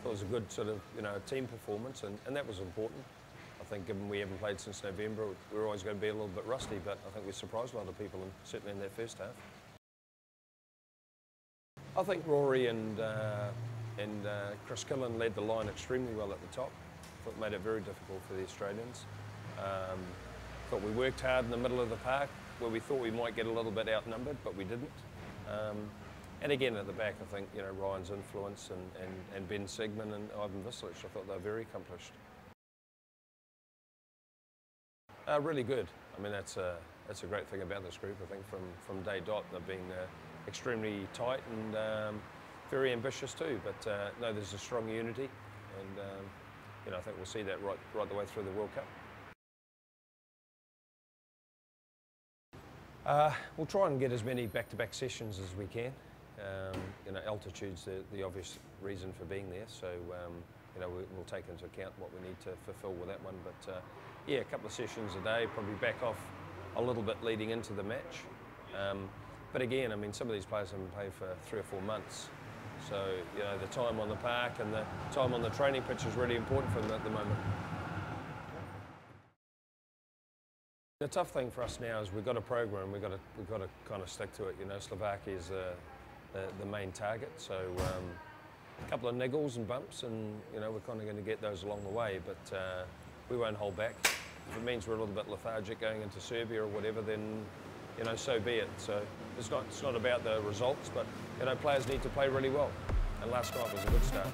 thought it was a good sort of, team performance, and that was important. I think given we haven't played since November, we're always going to be a little bit rusty, but I think we surprised a lot of people, certainly in that first half. I think Rory and Chris Killen led the line extremely well at the top. Thought it made it very difficult for the Australians. Thought we worked hard in the middle of the park, where we thought we might get a little bit outnumbered, but we didn't. And again at the back, I think Ryan's influence and Ben Sigmund and Ivan Vislich, I thought they were very accomplished. Really good. I mean, that's a great thing about this group. I think from day dot they've been extremely tight and very ambitious too. But no, there's a strong unity, and I think we'll see that right the way through the World Cup. We'll try and get as many back-to-back sessions as we can. Altitude's the obvious reason for being there, so we'll take into account what we need to fulfil with that one. But yeah, a couple of sessions a day, probably back off a little bit leading into the match. But again, I mean, some of these players haven't played for 3 or 4 months, so the time on the park and the time on the training pitch is really important for them at the moment. The tough thing for us now is we've got a program. We've got to kind of stick to it. Slovakia is the main target, so a couple of niggles and bumps, and we're kind of going to get those along the way. But we won't hold back. If it means we're a little bit lethargic going into Serbia or whatever, then so be it. So it's not about the results, but players need to play really well. And last night was a good start.